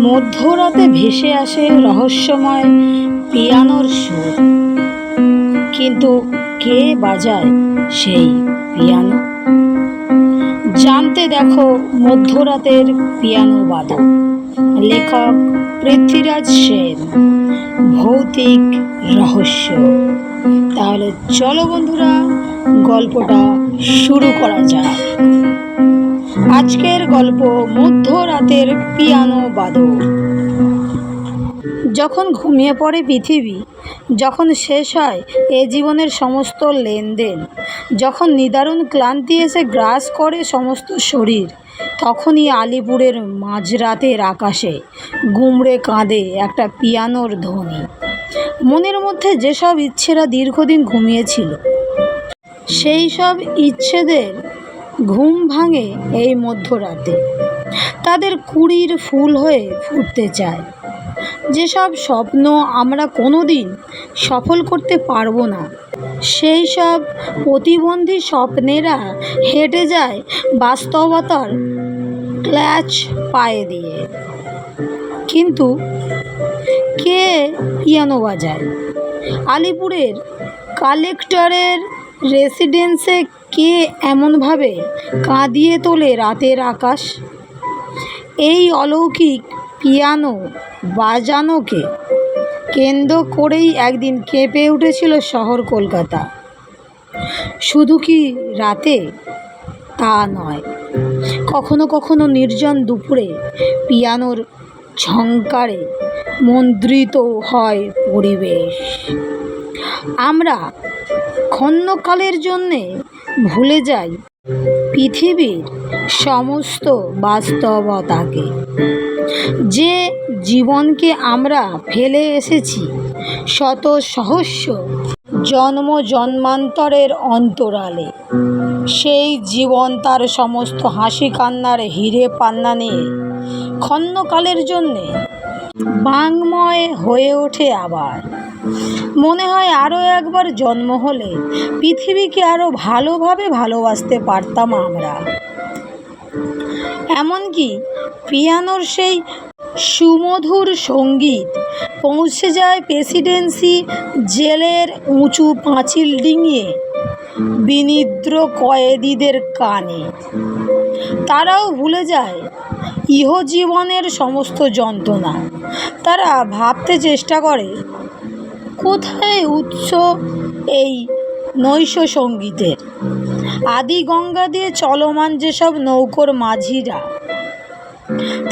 মধ্যরাতে ভেসে আসে রহস্যময় পিয়ানোর সুর, কিন্তু কে বাজায় সেই পিয়ানো? জানতে দেখো মধ্যরাতের পিয়ানো বাদক। লেখক পৃথ্বীরাজ সেন। ভৌতিক রহস্য। তাহলে চলো বন্ধুরা, গল্পটা শুরু করা যাক। আজকের গল্প মধ্যরাতের পিয়ানো বাদক। যখন ঘুমিয়ে পড়ে পৃথিবী, যখন শেষ হয় এ জীবনের সমস্ত লেনদেন, যখন নিদারুণ ক্লান্তি এসে গ্রাস করে সমস্ত শরীর, তখনই আলিপুরের মাঝরাতের আকাশে গুমড়ে কাঁদে একটা পিয়ানোর ধ্বনি। মনের মধ্যে যেসব ইচ্ছেরা দীর্ঘদিন ঘুমিয়েছিল, সেই সব ইচ্ছেদের ঘুম ভাঙে এই মধ্যরাতে। তাদের কুড়ির ফুল হয়ে ফুটতে চায়। যেসব স্বপ্ন আমরা কোনো দিন সফল করতে পারবো না, সেই সব প্রতিবন্ধী স্বপ্নেরা হেঁটে যায় বাস্তবতার ক্ল্যাচ পায়ে দিয়ে। কিন্তু কে পিয়ানো বাজায়? আলিপুরের কালেক্টরের রেসিডেন্সে কে এমনভাবে কাঁদিয়ে তোলে রাতের আকাশ? এই অলৌকিক পিয়ানো বাজানোকে কেন্দ্র করেই একদিন কেঁপে উঠেছিল শহর কলকাতা। শুধু কি রাতে? তা নয়, কখনো কখনো নির্জন দুপুরে পিয়ানোর ঝংকারে মন্ত্রিত হয় পরিবেশ। আমরা ক্ষণকালের জন্যে ভুলে যাই পৃথিবীর সমস্ত বাস্তবতাকে। যে জীবনকে আমরা ফেলে এসেছি শত সহস্র জন্ম জন্মান্তরের অন্তরালে, সেই জীবন তার সমস্ত হাসি কান্নার হিরে পান্না নিয়ে ক্ষণকালের জন্যে বাংময় হয়ে ওঠে আবার। মনে হয় আরও একবার জন্ম হলে পৃথিবীকে আরও ভালোভাবে ভালোবাসতে পারতাম আমরা। এমনকি পিয়ানোর সেই সুমধুর সঙ্গীত পৌঁছে যায় প্রেসিডেন্সি জেলের উঁচু পাঁচিল ডিঙিয়ে বিনিদ্র কয়েদিদের কানে। তারাও ভুলে যায় ইহজীবনের সমস্ত যন্ত্রণা। তারা ভাবতে চেষ্টা করে, কোথায় উৎস এই নৈশ সঙ্গীতের? আদি গঙ্গা দিয়ে চলমান যেসব নৌকোর মাঝিরা,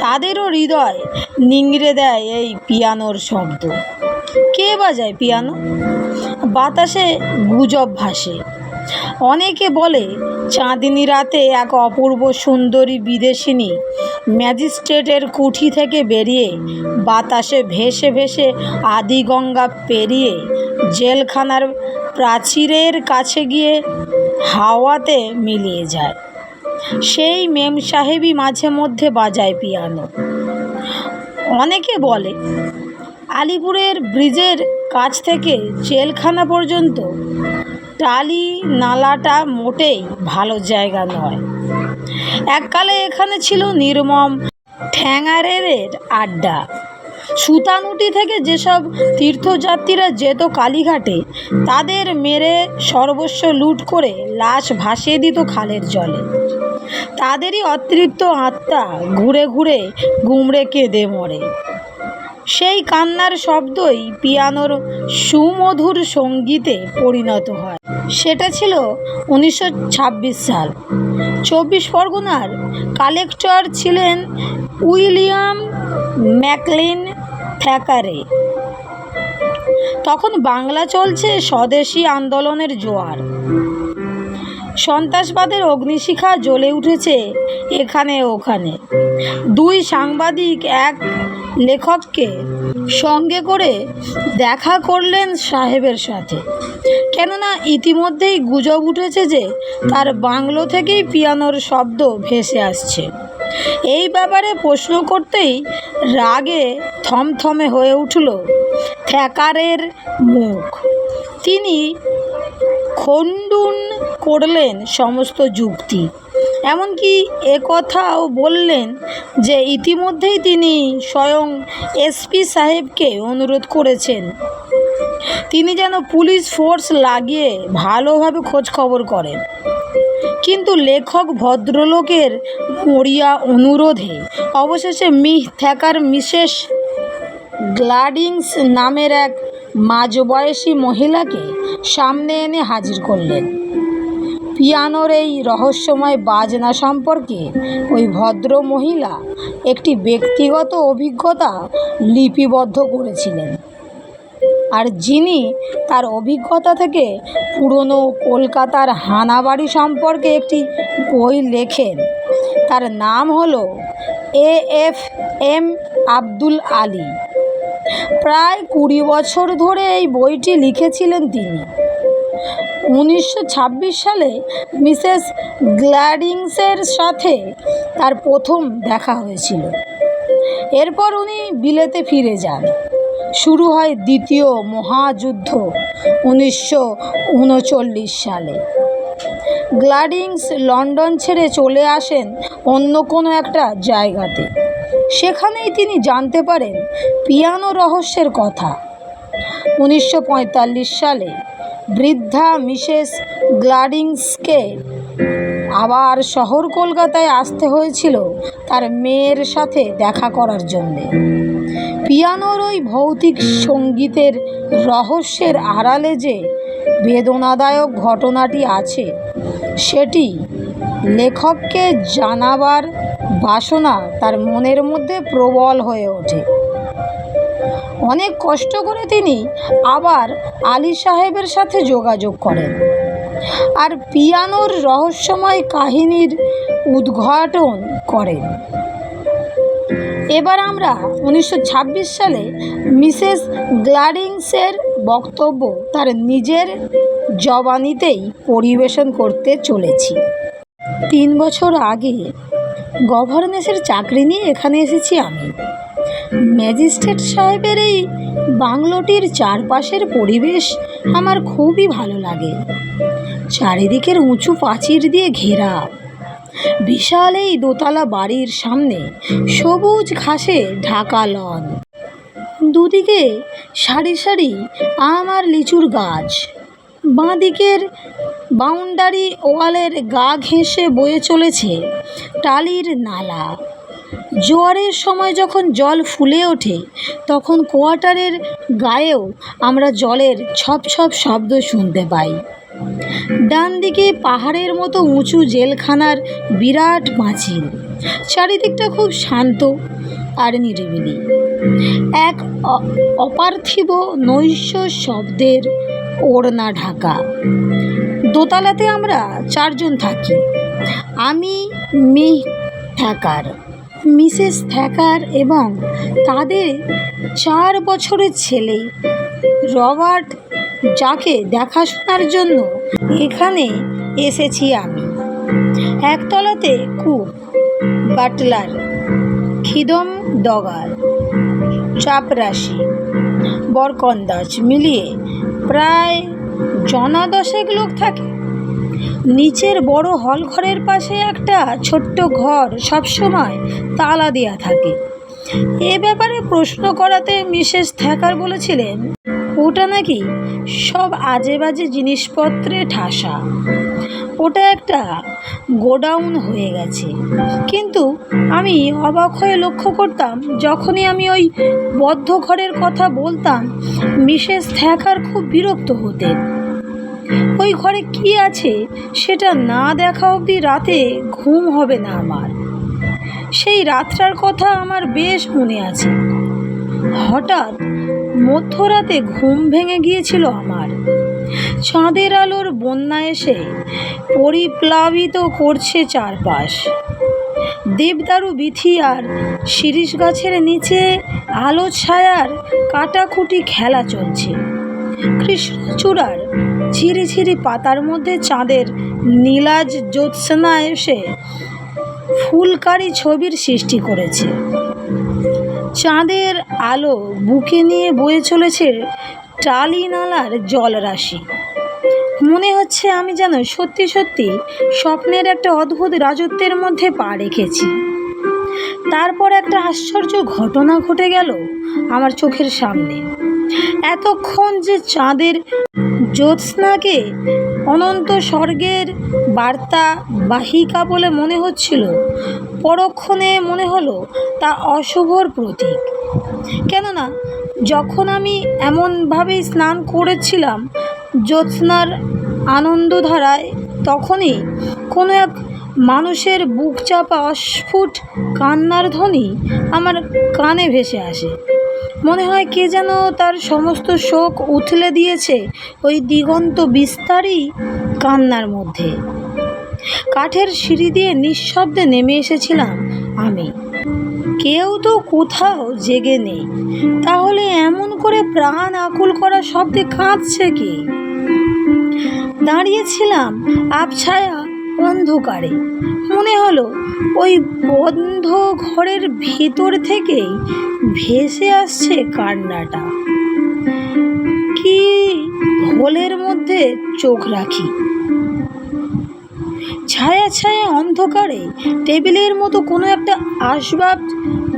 তাদেরও হৃদয় নিংড়ে দেয় এই পিয়ানোর শব্দ। কে বাজায় পিয়ানো? বাতাসে গুজব ভাসে। অনেকে বলে চাঁদনি রাতে এক অপূর্ব সুন্দরী বিদেশিনী ম্যাজিস্ট্রেটের কুঠি থেকে বেরিয়ে বাতাসে ভেসে ভেসে আদি গঙ্গা পেরিয়ে জেলখানার প্রাচীরের কাছে গিয়ে হাওয়াতে মিলিয়ে যায়। সেই মেম সাহেবই মাঝে মধ্যে বাজায় পিয়ানো। অনেকে বলে আলিপুরের ব্রিজের কাছ থেকে জেলখানা পর্যন্ত টালি নালাটা মোটেই ভালো জায়গা নয়। এককালে এখানে ছিল নির্মম ঠ্যাঙারের আড্ডা। সুতানুটি থেকে যেসব তীর্থযাত্রীরা যেত কালীঘাটে, তাদের মেরে সর্বস্ব লুট করে লাশ ভাসিয়ে দিত খালের জলে। তাদেরই অতৃপ্ত আত্মা ঘুরে ঘুরে গুমড়ে কেঁদে মরে। সেই কান্নার শব্দই পিয়ানোর সুমধুর সঙ্গীতে পরিণত হয়। সেটা ছিল 1926 সাল। 24 পরগনার কালেক্টর ছিলেন উইলিয়াম ম্যাকলিন থ্যাকারে। তখন বাংলা চলছে স্বদেশী আন্দোলনের জোয়ার। সন্ত্রাসবাদের অগ্নিশিখা জ্বলে উঠেছে এখানে ওখানে। দুই সাংবাদিক এক লেখককে সঙ্গে করে দেখা করলেন সাহেবের সাথে। কেননা ইতিমধ্যেই গুজব উঠেছে যে তার বাংলো থেকেই পিয়ানোর শব্দ ভেসে আসছে। এই ব্যাপারে প্রশ্ন করতেই রাগে থমথমে হয়ে উঠল থ্যাকারের মুখ। তিনি খণ্ডন করলেন সমস্ত যুক্তি। এমনকি একথাও বললেন যে ইতিমধ্যেই তিনি স্বয়ং এসপি সাহেবকে অনুরোধ করেছেন তিনি যেন পুলিশ ফোর্স লাগিয়ে ভালোভাবে খোঁজ খবর করেন। কিন্তু লেখক ভদ্রলোকের মরিয়া অনুরোধে অবশেষে থ্যাকার মিসেস গ্লাডিংস নামের এক মাঝবয়সী মহিলাকে সামনে এনে হাজির করলেন। পিয়ানোর এই রহস্যময় বাজনা সম্পর্কে ওই ভদ্র মহিলা একটি ব্যক্তিগত অভিজ্ঞতা লিপিবদ্ধ করেছিলেন, আর যিনি তার অভিজ্ঞতা থেকে পুরনো কলকাতার হানাবাড়ি সম্পর্কে একটি বই লেখেন, তার নাম হলো AFM আব্দুল আলী। প্রায় 20 বছর ধরে এই বইটি লিখেছিলেন তিনি। 1926 সালে মিসেস গ্ল্যাডিংসের সাথে তার প্রথম দেখা হয়েছিল। এরপর উনি বিলেতে ফিরে যান। শুরু হয় দ্বিতীয় মহাযুদ্ধ 1939 সালে। গ্ল্যাডিংস লন্ডন ছেড়ে চলে আসেন অন্য কোনো একটা জায়গাতে। সেখানেই তিনি জানতে পারেন পিয়ানো রহস্যের কথা। 1945 সালে বৃদ্ধা মিসেস গ্ল্যাডিংসকে আবার শহর কলকাতায় আসতে হয়েছিল তার মেয়ের সাথে দেখা করার জন্যে। পিয়ানোর ওই ভৌতিক সঙ্গীতের রহস্যের আড়ালে যে বেদনাদায়ক ঘটনাটি আছে সেটি লেখককে জানাবার বাসনা তার মনের মধ্যে প্রবল হয়ে ওঠে। অনেক কষ্ট করে তিনি আবার আলী সাহেবের সাথে যোগাযোগ করেন আর পিয়ানোর রহস্যময় কাহিনীর উদ্ঘাটন করেন। এবার আমরা 1926 সালে মিসেস গ্ল্যাডিংসের বক্তব্য তার নিজের জবানিতেই পরিবেশন করতে চলেছি। 3 বছর আগে গভর্নেসের চাকরি নিয়ে এখানে এসেছি আমি। ম্যাজিস্ট্রেট সাহেবের এই বাংলোটির চারপাশের পরিবেশ আমার খুবই ভালো লাগে। চারিদিকের উঁচু প্রাচীর দিয়ে ঘেরা। বিশাল এই দোতলা বাড়ির সামনে সবুজ ঘাসে ঢাকা লন, দুদিকে সারি সারি আম আর লিচুর গাছ। বাঁদিকের বাউন্ডারি ওয়ালের গা ঘেঁষে বয়ে চলেছে টালির নালা। জোয়ারের সময় যখন জল ফুলে ওঠে তখন কোয়ার্টারের গায়েও আমরা জলের ছপ ছপ শব্দ শুনতে পাই। ডান দিকে পাহাড়ের মতো উঁচু জেলখানার বিরাট পাঁচিল। চারিদিকটা খুব শান্ত আর নিরিবিলি। এক অপার্থিব নৈশ শব্দের ওড়না ঢাকা। দোতলাতে আমরা 4 জন থাকি। আমি, থ্যাকার, মিসেস থ্যাকার এবং তাদের 4 বছরের ছেলে রবার্ট, যাকে দেখাশোনার জন্য এখানে এসেছি আমি। একতলাতে কুক, বাটলার, খিদম ডগার, চাপরাশি, বরকন্দাজ মিলিয়ে প্রায় 10 লোক থাকে। নিচের বড় হল ঘরের পাশে একটা ছোট্ট ঘর সবসময় তালা দেওয়া থাকে। এ ব্যাপারে প্রশ্ন করাতে মিসেস থ্যাকার বলেছিলেন ওটা নাকি সব আজে বাজে জিনিসপত্রে ঠাসা, ওটা একটা গোডাউন হয়ে গেছে। কিন্তু আমি অবাক হয়ে লক্ষ্য করতাম যখনই আমি ওই বদ্ধ ঘরের কথা বলতাম মিসেস থ্যাকার খুব বিরক্ত হতেন। ওই ঘরে কি আছে সেটা না দেখা অবধি রাতে ঘুম হবে না আমার। সেই রাতটার কথা আমার বেশ মনে আছে। হঠাৎ মধ্যরাতে ঘুম ভেঙে গিয়েছিল আমার। চাঁদের আলোর বন্যা এসে পরিপ্লাবিত করছে চারপাশ। দেবদারু বিথি আর শিরীষ গাছের নিচে আলো ছায়ার কাটাকুটি খেলা চলছে। কৃষ্ণচূড়ার ঝিরিঝিরি পাতার মধ্যে চাঁদের নীলাজ জ্যোৎস্না এসে ফুলকারি ছবির সৃষ্টি করেছে। চাঁদের আলো বুকে নিয়ে বয়ে চলেছে টালি নালার জলরাশি। মনে হচ্ছে আমি যেন সত্যি সত্যি স্বপ্নের একটা অদ্ভুত রাজত্বের মধ্যে পা রেখেছি। তারপর একটা আশ্চর্য ঘটনা ঘটে গেল আমার চোখের সামনে। এতক্ষণ যে চাঁদের জ্যোৎস্নাকে অনন্ত স্বর্গের বার্তা বাহিকা বলে মনে হচ্ছিল, পরক্ষণে মনে হলো তা অশুভর প্রতীক। কেননা যখন আমি এমনভাবেই স্নান করেছিলাম জ্যোৎস্নার আনন্দধারায়, তখনই কোনো এক মানুষের বুক চাপা অস্ফুট কান্নার ধ্বনি আমার কানে ভেসে আসে। মনে হয় কে যেন তার সমস্ত শোক উথলে দিয়েছে ওই দিগন্ত বিস্তারী কান্নার মধ্যে। কাঠের সিঁড়ি দিয়ে নিঃশব্দে নেমে এসেছিলাম আমি। কেউ তো কোথাও জেগে নেই, তাহলে এমন করে প্রাণ আকুল করা শব্দে কাঁদছে কি? দাঁড়িয়েছিলাম আবছায়া অন্ধকারে। মনে হলো ওই বন্ধ ঘরের ভিতর থেকেই ভেসে আসছে কান্নাটা। কি হোলের মধ্যে চোখ রাখি। ছায়া ছায়া অন্ধকারে টেবিলের মতো কোনো একটা আসবাব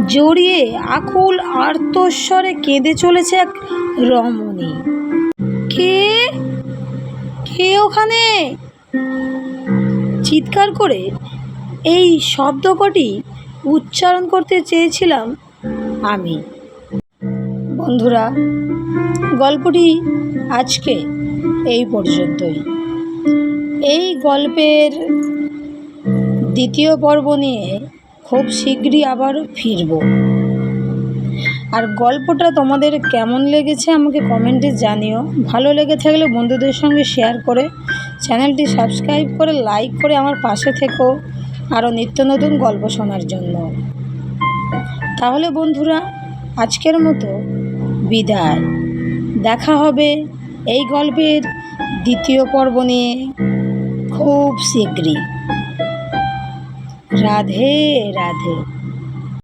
জড়িয়ে আকুল আর্তস্বরে কেঁদে চলেছে এক রমণী। কে কে ওখানে? চিৎকার করে এই শব্দ কটি উচ্চারণ করতে চেয়েছিলাম আমি। বন্ধুরা, গল্পটি আজকে এই পর্যন্তই। এই গল্পের দ্বিতীয় পর্ব নিয়ে খুব শীঘ্রই আবার ফিরব। আর গল্পটা তোমাদের কেমন লেগেছে আমাকে কমেন্টে জানিও। ভালো লেগে থাকলে বন্ধুদের সঙ্গে শেয়ার করে চ্যানেলটি সাবস্ক্রাইব করে লাইক করে আমার পাশে থেকো আরও নিত্য নতুন গল্প শোনার জন্য। তাহলে বন্ধুরা, আজকের মতো বিদায়। দেখা হবে এই গল্পের দ্বিতীয় পর্ব নিয়ে খুব শীঘ্রই। রাধে রাধে।